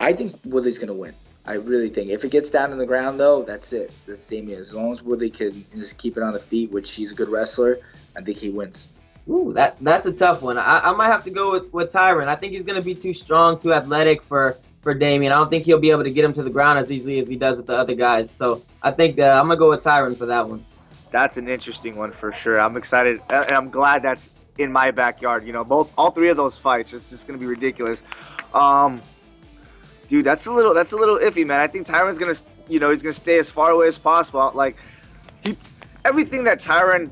I think Woodley's going to win. I really think. If it gets down to the ground, though, that's it. That's Demian. As long as Woodley can just keep it on the feet, which he's a good wrestler, I think he wins. Ooh, that's a tough one. I might have to go with Tyron. I think he's going to be too strong, too athletic for Demian. I don't think he'll be able to get him to the ground as easily as he does with the other guys. So I think I'm going to go with Tyron for that one. That's an interesting one for sure. I'm excited, and I'm glad that's in my backyard. You know, all three of those fights, it's just going to be ridiculous. Dude, that's a little iffy, man. I think Tyron's going to, he's going to stay as far away as possible. Like, everything that Tyron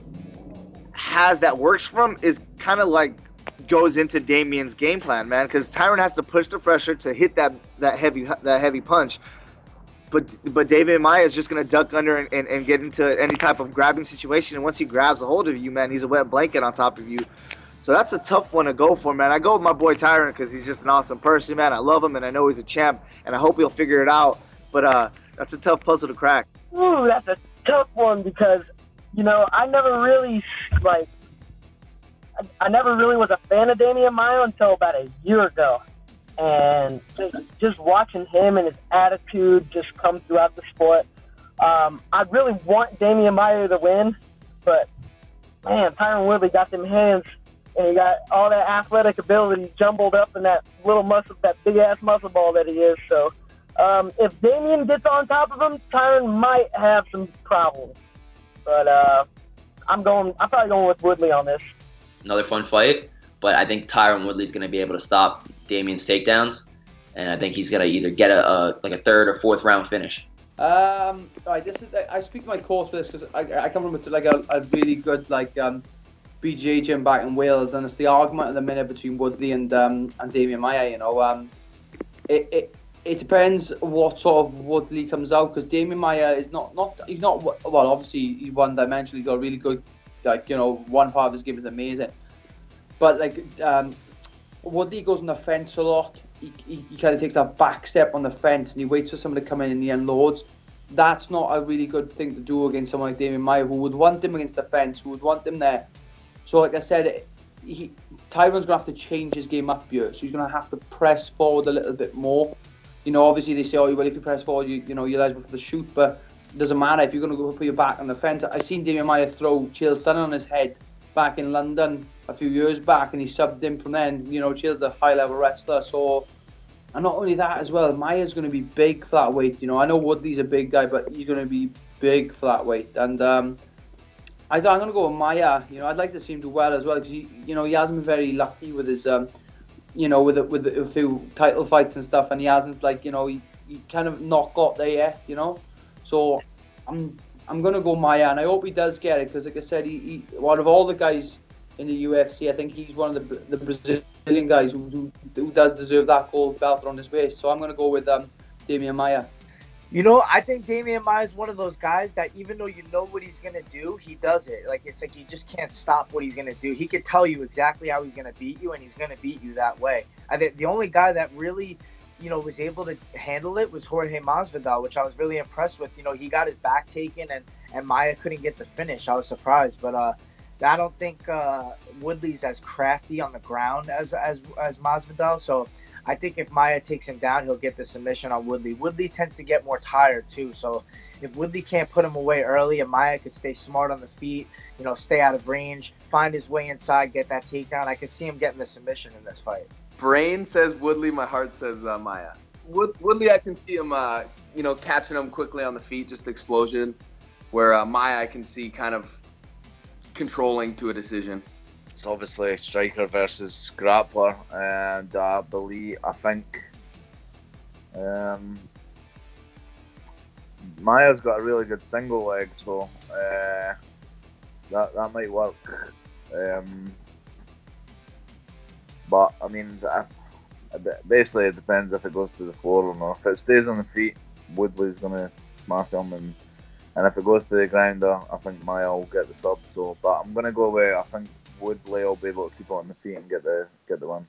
has that works from is kind of like goes into Damian's game plan, man, because Tyron has to push the pressure to hit that heavy punch, but Demian Maia is just gonna duck under and get into any type of grabbing situation, and once he grabs a hold of you, man, he's a wet blanket on top of you. So that's a tough one to go for, man. I go with my boy Tyron because he's just an awesome person, man. I love him, and I know he's a champ, and I hope he'll figure it out, but that's a tough puzzle to crack. Ooh, that's a tough one because I never really was a fan of Demian Maia until about a year ago. And just watching him and his attitude just come throughout the sport, I really want Demian Maia to win, but, man, Tyron Woodley got them hands, and he got all that athletic ability jumbled up in that little muscle, that big-ass muscle ball that he is. So if Demian gets on top of him, Tyron might have some problems. But I'm probably going with Woodley on this. Another fun fight, but I think Tyron Woodley's going to be able to stop Damian's takedowns, and I think he's going to either get a third or fourth round finish. All right, I speak to my coach for this because I come from a really good BJJ gym back in Wales, and it's the argument at the minute between Woodley and Demian Maia. It depends what sort of Woodley comes out, because Demian Maia is not well, obviously he's one-dimensional. He's got a really good, one part of his game is amazing, but Woodley goes on the fence a lot. He kind of takes that back step on the fence and he waits for someone to come in and he unloads. That's not a really good thing to do against someone like Demian Maia, who would want him against the fence, who would want him there. So like I said, Tyron's going to have to change his game up here, so he's going to have to press forward a little bit more. Obviously they say, if you press forward, you're eligible for the shoot, but it doesn't matter if you're going to go put your back on the fence. I seen Demian Maia throw Chael Sonnen on his head back in London a few years back, and he subbed him from then. Chael's a high-level wrestler, so, and not only that as well, Maia's going to be big flat weight. I know Woodley's a big guy, but he's going to be big flat weight, and I'm going to go with Maia. I'd like to see him do well as well, because he hasn't been very lucky with his with a few title fights and stuff, and he hasn't he kind of not got there yet, So I'm gonna go Maia, and I hope he does get it, because like I said, he out of all the guys in the UFC, I think he's one of the Brazilian guys who does deserve that gold belt on his waist. So I'm gonna go with Demian Maia. I think Demian Maia is one of those guys that even though you know what he's going to do, he does it. It's like you just can't stop what he's going to do. He could tell you exactly how he's going to beat you, and he's going to beat you that way. I think the only guy that really, was able to handle it was Jorge Masvidal, which I was really impressed with. He got his back taken, and Maia couldn't get the finish. I was surprised, but I don't think Woodley's as crafty on the ground as Masvidal, so I think if Maia takes him down, he'll get the submission on Woodley. Woodley tends to get more tired, too. So if Woodley can't put him away early and Maia could stay smart on the feet, stay out of range, find his way inside, get that takedown, I could see him getting the submission in this fight. Brain says Woodley. My heart says Maia. Woodley, I can see him, catching him quickly on the feet, just explosion. Where Maia, I can see kind of controlling to a decision. It's obviously striker versus grappler, and I think Maia's got a really good single leg, so that might work. But I mean, basically it depends if it goes to the floor or not. If it stays on the feet, Woodley's gonna smash him, and if it goes to the ground, I think Maia will get the sub. So, but I'm gonna go with, I think Woodley will be able to keep it on the feet and get the win.